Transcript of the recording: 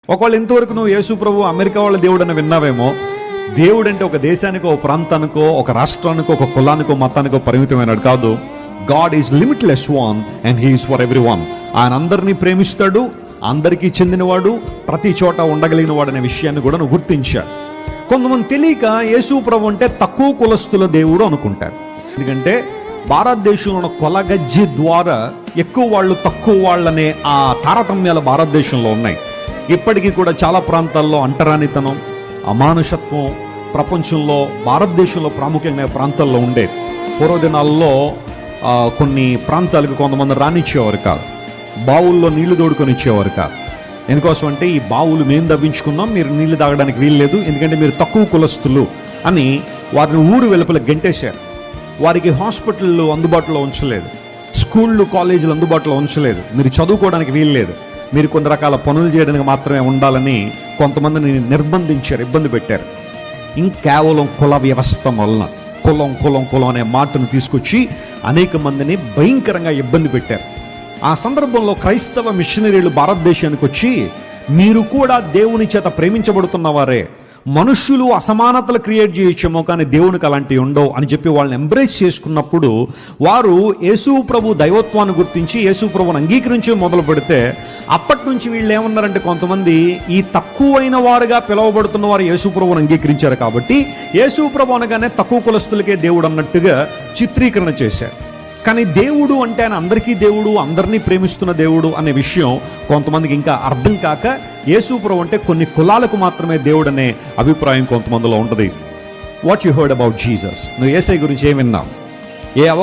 ఒకవేళ ఇంతవరకు నువ్వు యేసు ప్రభు అమెరికా వాళ్ళ దేవుడు అని విన్నావేమో. దేవుడు అంటే ఒక దేశానికో, ఒక ప్రాంతానికో, ఒక రాష్ట్రానికో, ఒక కులానికో, మతానికో పరిమితమైనడు కాదు. God is limitless one and he is for every one. ఆయన అందరినీ ప్రేమిస్తాడు, అందరికీ చెందినవాడు, ప్రతి చోట ఉండగలిగిన వాడు అనే విషయాన్ని కూడా నువ్వు గుర్తించాడు. కొంతమంది తెలియక యేసు ప్రభు అంటే తక్కువ కులస్తుల దేవుడు అనుకుంటారు. ఎందుకంటే భారతదేశంలో ఉన్న కొలగజ్జి ద్వారా ఎక్కువ వాళ్ళు తక్కువ వాళ్ళనే ఆ తారతమ్యాలు భారతదేశంలో ఉన్నాయి. ఇప్పటికీ కూడా చాలా ప్రాంతాల్లో అంటరానితనం, అమానుషత్వం ప్రపంచంలో భారతదేశంలో ప్రాముఖ్యంగా ప్రాంతాల్లో ఉండేది. పూర్వదినాల్లో కొన్ని ప్రాంతాలకు కొంతమంది రానిచ్చేవారు కాదు, బావుల్లో నీళ్లు తోడుకొని ఇచ్చేవారు కాదు. ఎందుకోసం అంటే ఈ బావులు మేము దవ్వించుకున్నాం, మీరు నీళ్లు తాగడానికి వీల్లేదు, ఎందుకంటే మీరు తక్కువ కులస్తులు అని వారిని ఊరు వెలుపల గెంటేశారు. వారికి హాస్పిటళ్ళు అందుబాటులో ఉంచలేదు, స్కూళ్ళు కాలేజీలు అందుబాటులో ఉంచలేదు, మీరు చదువుకోవడానికి వీల్లేదు, మీరు కొన్ని రకాల పనులు చేయడానికి మాత్రమే ఉండాలని కొంతమందిని నిర్బంధించారు, ఇబ్బంది పెట్టారు. ఇంకేవలం కుల వ్యవస్థ వలన కులం కులం కులం అనే మాటను తీసుకొచ్చి అనేక మందిని భయంకరంగా ఇబ్బంది పెట్టారు. ఆ సందర్భంలో క్రైస్తవ మిషనరీలు భారతదేశానికి వచ్చి, మీరు కూడా దేవుని చేత ప్రేమించబడుతున్న వారే, మనుష్యులు అసమానతలు క్రియేట్ చేయొచ్చేమో కానీ దేవునికి అలాంటివి ఉండవు అని చెప్పి వాళ్ళని ఎంబ్రేస్ చేసుకున్నప్పుడు వారు యేసు ప్రభు దైవత్వాన్ని గుర్తించి యేసు ప్రభుని అంగీకరించి మొదలు పెడితే, అప్పటి నుంచి వీళ్ళు ఏమన్నారంటే, కొంతమంది ఈ తక్కువైన వారుగా పిలువబడుతున్న వారు యేసు ప్రభుని అంగీకరించారు కాబట్టి యేసు ప్రభు అనగానే తక్కువ కులస్తులకే దేవుడు అన్నట్టుగా చిత్రీకరణ చేశారు. కానీ దేవుడు అంటే ఆయన అందరికీ దేవుడు, అందరినీ ప్రేమిస్తున్న దేవుడు అనే విషయం కొంతమందికి ఇంకా అర్థం కాక యేసు ప్రభు అంటే కొన్ని కులాలకు మాత్రమే దేవుడు అనే అభిప్రాయం కొంతమందిలో ఉంటుంది. What you heard about Jesus? నువ్వు యేసయ్య గురించి ఏం విన్నావు? ఏ